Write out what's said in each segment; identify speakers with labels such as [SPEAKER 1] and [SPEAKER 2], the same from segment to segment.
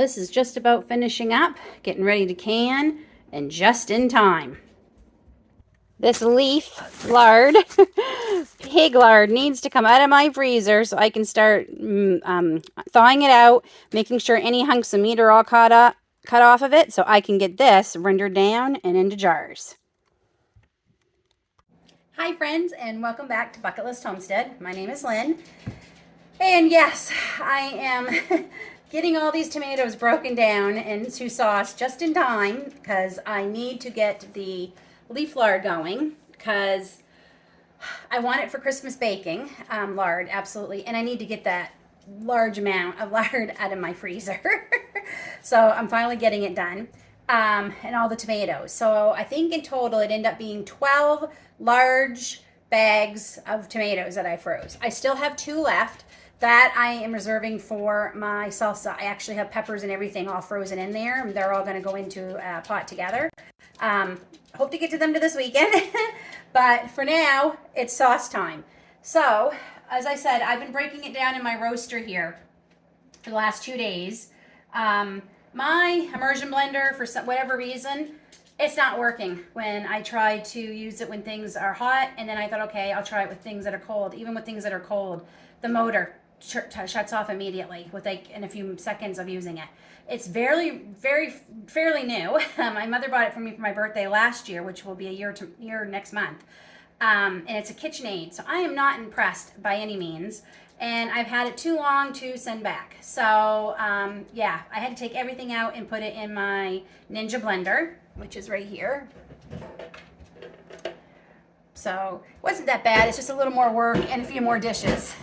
[SPEAKER 1] this is just about finishing up, getting ready to can, and just in time. This leaf lard, pig lard, needs to come out of my freezer so I can start thawing it out, making sure any hunks of meat are all cut off of it so I can get this rendered down and into jars. Hi friends, and welcome back to Bucket List Homestead. My name is Lynn, and yes, I am getting all these tomatoes broken down into sauce just in time because I need to get the leaf lard going because I want it for Christmas baking. Lard, absolutely, and I need to get that large amount of lard out of my freezer. So I'm finally getting it done. And all the tomatoes. So I think in total it ended up being 12 large bags of tomatoes that I froze. I still have 2 left that I am reserving for my salsa. I actually have peppers and everything all frozen in there. They're all going to go into a pot together. Hope to get to them to this weekend. But for now, it's sauce time. So, as I said, I've been breaking it down in my roaster here for the last 2 days. My immersion blender, for whatever reason, it's not working when I try to use it when things are hot, and then I thought, okay, I'll try it with things that are cold. Even with things that are cold, the motor shuts off immediately in a few seconds of using it. It's fairly new. My mother bought it for me for my birthday last year, which will be a year next month. And it's a KitchenAid, so I am not impressed by any means. And I've had it too long to send back. So, yeah, I had to take everything out and put it in my Ninja blender, which is right here. So, it wasn't that bad. It's just a little more work and a few more dishes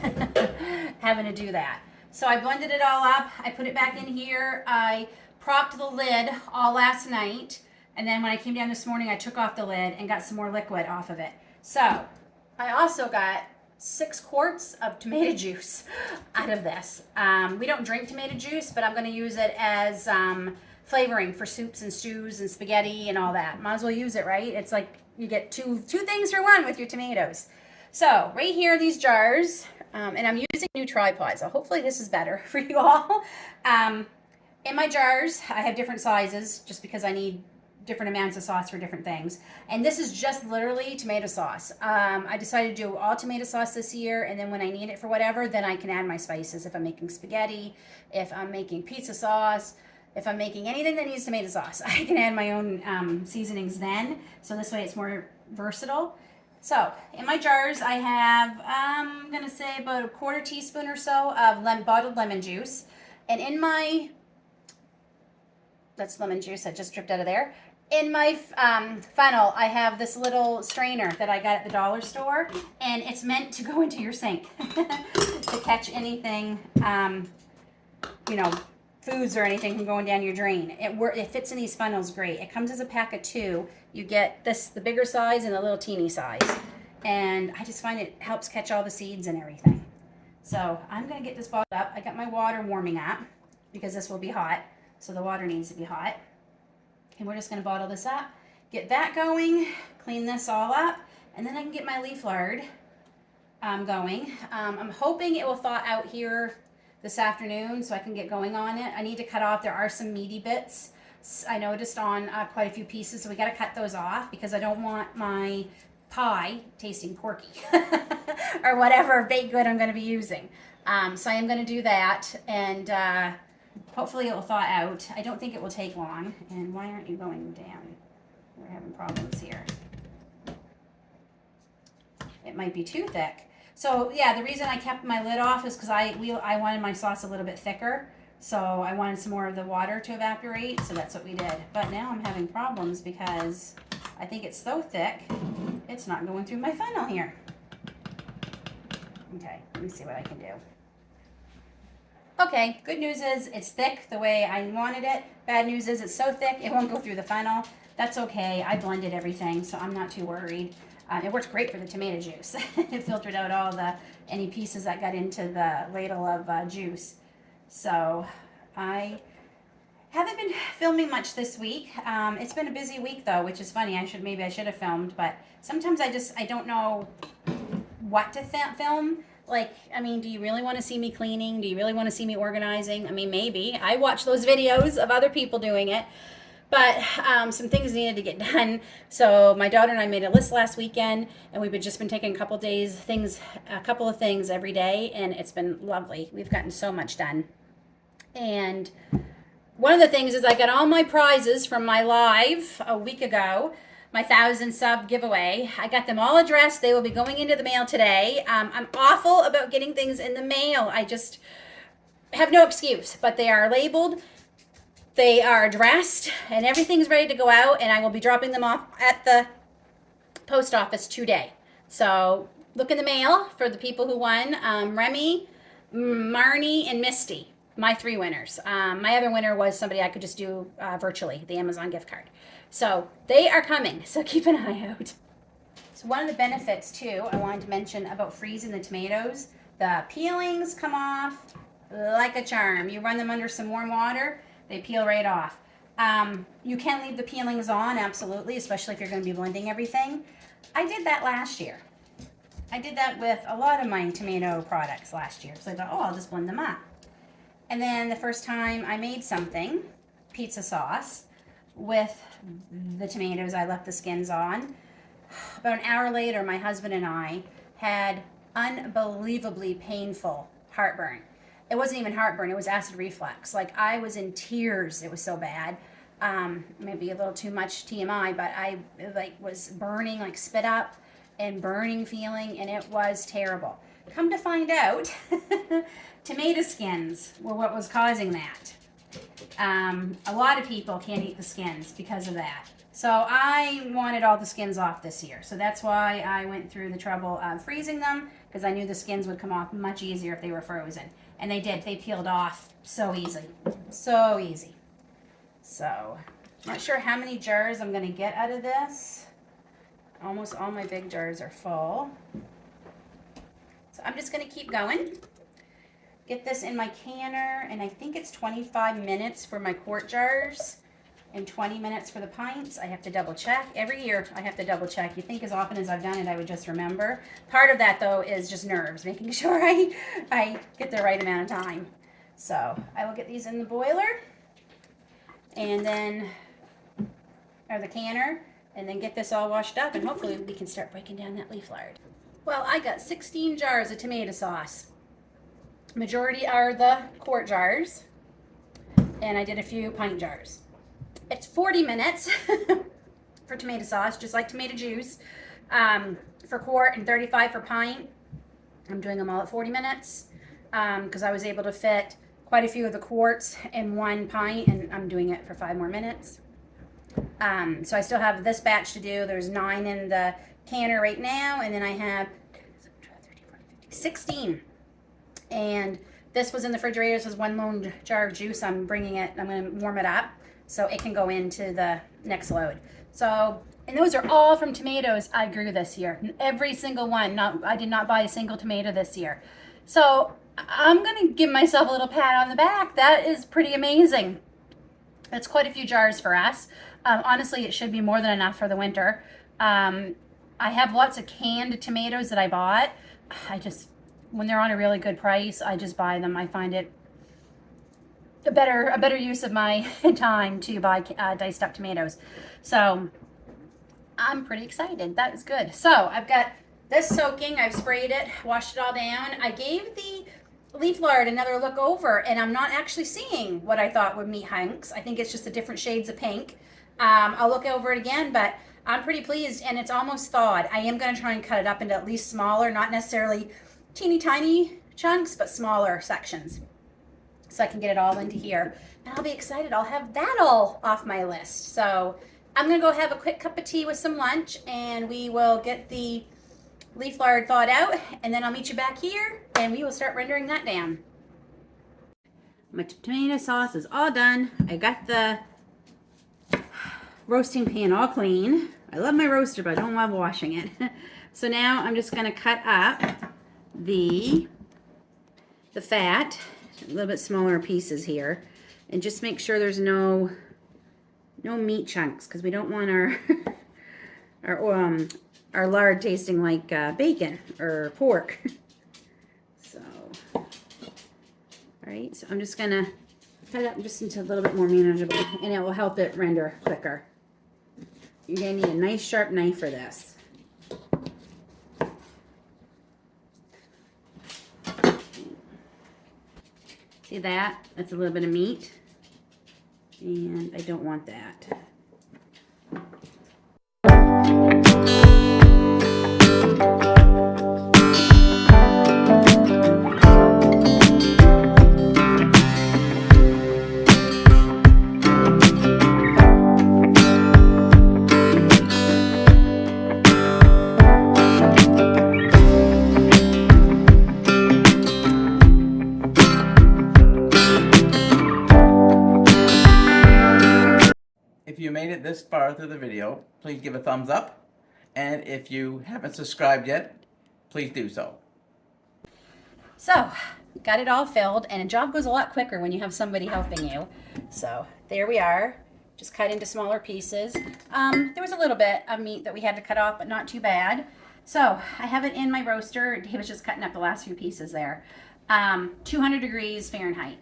[SPEAKER 1] having to do that. So, I blended it all up. I put it back in here. I propped the lid all last night. And then when I came down this morning, I took off the lid and got some more liquid off of it. So, I also got 6 quarts of tomato juice out of this. We don't drink tomato juice, but I'm going to use it as flavoring for soups and stews and spaghetti and all that. Might as well use it, right? It's like you get two things for one with your tomatoes. So right here, these jars, and I'm using new tripod, so hopefully this is better for you all. In my jars, I have different sizes just because I need different amounts of sauce for different things. And this is just literally tomato sauce. I decided to do all tomato sauce this year, and then when I need it for whatever, then I can add my spices. If I'm making spaghetti, if I'm making pizza sauce, if I'm making anything that needs tomato sauce, I can add my own seasonings then. So this way it's more versatile. So in my jars, I have, I'm gonna say about a 1/4 teaspoon or so of bottled lemon juice. And in my, that's lemon juice that just dripped out of there. In my funnel, I have this little strainer that I got at the dollar store, and it's meant to go into your sink to catch anything, foods or anything from going down your drain. It fits in these funnels great. It comes as a pack of 2. You get the bigger size and the little teeny size, and I just find it helps catch all the seeds and everything. So I'm going to get this bottled up. I got my water warming up because this will be hot, so the water needs to be hot. And we're just going to bottle this up, get that going, clean this all up, and then I can get my leaf lard going. I'm hoping it will thaw out here this afternoon so I can get going on it. I need to cut off, there are some meaty bits I noticed on quite a few pieces, so we got to cut those off because I don't want my pie tasting porky or whatever baked good I'm going to be using. So I am going to do that, and hopefully it will thaw out. I don't think it will take long. And why aren't you going down? We're having problems here. It might be too thick. So yeah, the reason I kept my lid off is because I wanted my sauce a little bit thicker. So I wanted some more of the water to evaporate. So that's what we did. But now I'm having problems because I think it's so thick, it's not going through my funnel here. Okay, let me see what I can do. Okay, good news is it's thick the way I wanted it. Bad news is it's so thick it won't go through the funnel. That's okay. I blended everything, so I'm not too worried. It works great for the tomato juice. It filtered out all any pieces that got into the ladle of juice. So I haven't been filming much this week. It's been a busy week though, which is funny. Maybe I should have filmed, but sometimes I don't know what to film. Like, I mean, do you really want to see me cleaning? Do you really want to see me organizing? I mean, maybe. I watch those videos of other people doing it. But some things needed to get done. So my daughter and I made a list last weekend, and we've just been taking a couple of things every day, and it's been lovely. We've gotten so much done. And one of the things is I got all my prizes from my live a week ago, my 1,000 sub giveaway. I got them all addressed. They will be going into the mail today. I'm awful about getting things in the mail. I just have no excuse, but they are labeled. They are addressed, and everything's ready to go out, and I will be dropping them off at the post office today. So look in the mail for the people who won. Remy, Marnie, and Misty, my 3 winners. My other winner was somebody I could just do virtually, the Amazon gift card. So they are coming, so keep an eye out. So one of the benefits, too, I wanted to mention about freezing the tomatoes, the peelings come off like a charm. You run them under some warm water, they peel right off. You can leave the peelings on, absolutely, especially if you're going to be blending everything. I did that last year. I did that with a lot of my tomato products last year. So I thought, oh, I'll just blend them up. And then the first time I made something, pizza sauce, with the tomatoes, I left the skins on. About an hour later, my husband and I had unbelievably painful heartburn. It wasn't even heartburn, it was acid reflux. Like, I was in tears, it was so bad. Maybe a little too much TMI, but I was burning, like spit up and burning feeling, and it was terrible. Come to find out, tomato skins were what was causing that. A lot of people can't eat the skins because of that. So I wanted all the skins off this year. So that's why I went through the trouble of freezing them, because I knew the skins would come off much easier if they were frozen. And they did. They peeled off so easy. So easy. So, not sure how many jars I'm going to get out of this. Almost all my big jars are full. So I'm just going to keep going. Get this in my canner, and I think it's 25 minutes for my quart jars and 20 minutes for the pints. I have to double check. Every year I have to double check. You think as often as I've done it, I would just remember. Part of that, though, is just nerves, making sure I get the right amount of time. So I will get these in the boiler, and then, or the canner, and then get this all washed up, and hopefully we can start breaking down that leaf lard. Well, I got 16 jars of tomato sauce. Majority are the quart jars, and I did a few pint jars. It's 40 minutes for tomato sauce, just like tomato juice, for quart, and 35 for pint. I'm doing them all at 40 minutes because I was able to fit quite a few of the quarts in 1 pint, and I'm doing it for 5 more minutes. So I still have this batch to do. There's 9 in the canner right now, and then I have 16. And this was in the refrigerator. This is 1 lone jar of juice. I'm going to warm it up so it can go into the next load. So, and those are all from tomatoes I grew this year. Every single one. I did not buy a single tomato this year. So I'm going to give myself a little pat on the back. That is pretty amazing. It's quite a few jars for us. Honestly, it should be more than enough for the winter. I have lots of canned tomatoes that I bought. When they're on a really good price, I just buy them. I find it a better use of my time to buy diced up tomatoes. So I'm pretty excited. That is good. So I've got this soaking. I've sprayed it, washed it all down. I gave the leaf lard another look over, and I'm not actually seeing what I thought were meat hunks. I think it's just the different shades of pink. I'll look over it again, but I'm pretty pleased, and it's almost thawed. I am going to try and cut it up into at least smaller, not necessarily teeny tiny chunks, but smaller sections, so I can get it all into here. And I'll be excited. I'll have that all off my list. So I'm going to go have a quick cup of tea with some lunch, and we will get the leaf lard thawed out, and then I'll meet you back here, and we will start rendering that down. My tomato sauce is all done. I got the roasting pan all clean. I love my roaster, but I don't love washing it. So now I'm just going to cut up the fat, a little bit smaller pieces here, and just make sure there's no meat chunks, because we don't want our lard tasting like bacon or pork. All right, so I'm just gonna cut it up just into a little bit more manageable, and it will help it render quicker. You're gonna need a nice sharp knife for this. See that? That's a little bit of meat, and I don't want that.
[SPEAKER 2] If you made it this far through the video, please give a thumbs up. And if you haven't subscribed yet, please do so.
[SPEAKER 1] So, got it all filled, and a job goes a lot quicker when you have somebody helping you. So, there we are. Just cut into smaller pieces. There was a little bit of meat that we had to cut off, but not too bad. So, I have it in my roaster. He was just cutting up the last few pieces there. 200 degrees Fahrenheit.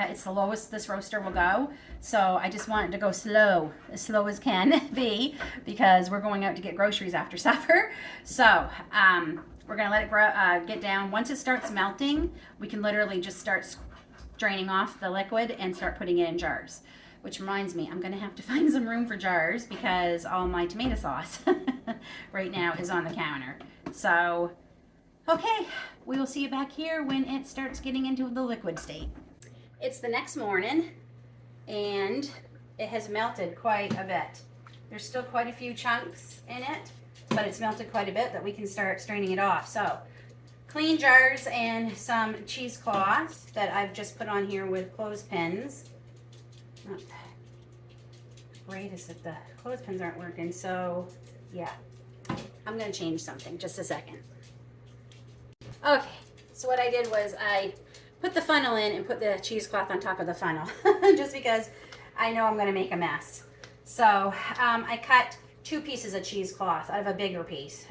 [SPEAKER 1] It's the lowest this roaster will go, so I just want it to go slow as can be, because we're going out to get groceries after supper. So we're gonna let it get down. Once it starts melting, we can literally just start draining off the liquid and start putting it in jars. Which reminds me, I'm gonna have to find some room for jars because all my tomato sauce right now is on the counter. So okay, we will see you back here when it starts getting into the liquid state. It's the next morning, and it has melted quite a bit. There's still quite a few chunks in it, but it's melted quite a bit that we can start straining it off. So, clean jars and some cheesecloth that I've just put on here with clothespins. Not great is that the clothespins aren't working, so yeah. I'm gonna change something, just a second. Okay, so what I did was I put the funnel in and put the cheesecloth on top of the funnel, just because I know I'm going to make a mess. So I cut 2 pieces of cheesecloth out of a bigger piece,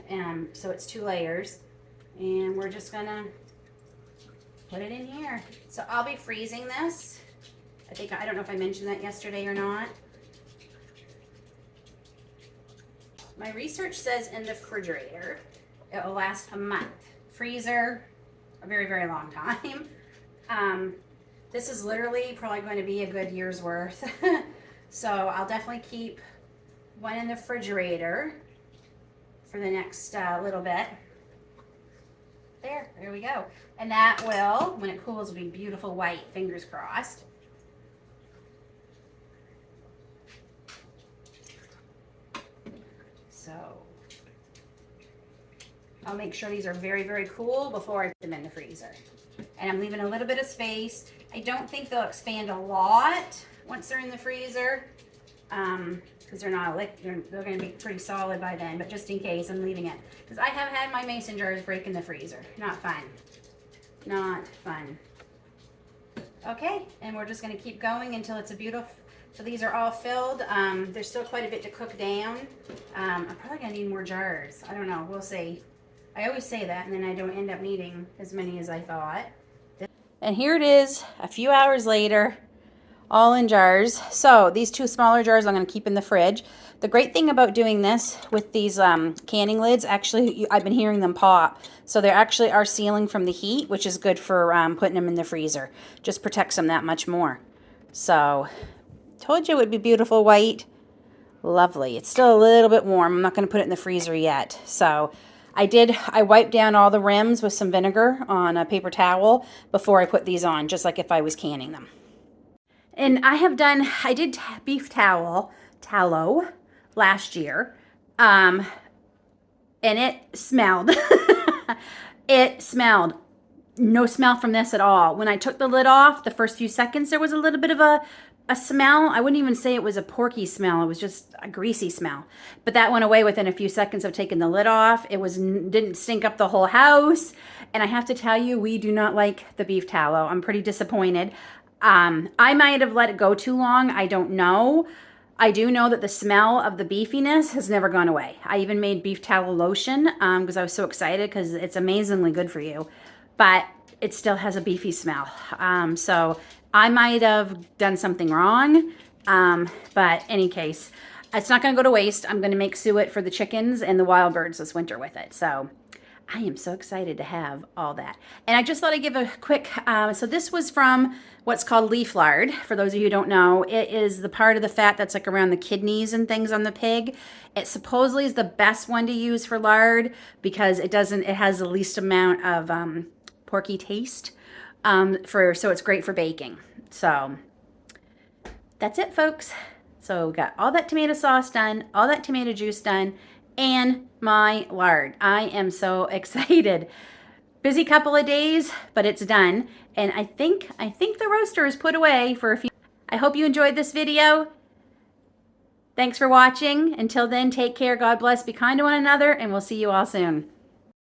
[SPEAKER 1] so it's 2 layers, and we're just going to put it in here. So I'll be freezing this. I don't know if I mentioned that yesterday or not. My research says in the refrigerator it will last a month. Freezer, a very, very long time. This is literally probably going to be a good year's worth. So I'll definitely keep one in the refrigerator for the next little bit. There we go. And that will, when it cools, will be beautiful white, fingers crossed. So I'll make sure these are very, very cool before I put them in the freezer. And I'm leaving a little bit of space. I don't think they'll expand a lot once they're in the freezer, because they're not they're going to be pretty solid by then, but just in case, I'm leaving it. Because I have had my mason jars break in the freezer. Not fun. Not fun. Okay, and we're just going to keep going until it's a beautiful... So these are all filled. There's still quite a bit to cook down. I'm probably going to need more jars. I don't know. We'll see. I always say that, and then I don't end up needing as many as I thought. And here it is, a few hours later, all in jars. So these 2 smaller jars I'm going to keep in the fridge. The great thing about doing this with these canning lids, actually, I've been hearing them pop. So they actually are sealing from the heat, which is good for putting them in the freezer. Just protects them that much more. So, told you it would be beautiful white. Lovely. It's still a little bit warm. I'm not going to put it in the freezer yet. So I wiped down all the rims with some vinegar on a paper towel before I put these on, just like if I was canning them. And I did beef tallow last year, and it smelled. It smelled. No smell from this at all. When I took the lid off, the first few seconds, there was a little bit of a smell. I wouldn't even say it was a porky smell. It was just a greasy smell. But that went away within a few seconds of taking the lid off. It didn't stink up the whole house. And I have to tell you, we do not like the beef tallow. I'm pretty disappointed. I might have let it go too long. I don't know. I do know that the smell of the beefiness has never gone away. I even made beef tallow lotion because I was so excited because it's amazingly good for you. But it still has a beefy smell. So I might have done something wrong, but any case, it's not going to go to waste. I'm going to make suet for the chickens and the wild birds this winter with it. So I am so excited to have all that. And I just thought I'd give a quick, so this was from what's called leaf lard. For those of you who don't know, it is the part of the fat that's like around the kidneys and things on the pig. It supposedly is the best one to use for lard because it has the least amount of porky taste, so it's great for baking. So that's it, folks. So got all that tomato sauce done, all that tomato juice done, and my lard. I am so excited. Busy couple of days, but it's done. And I think the roaster is put away for a few. I hope you enjoyed this video. Thanks for watching. Until then, take care, God bless, be kind to one another, and we'll see you all soon.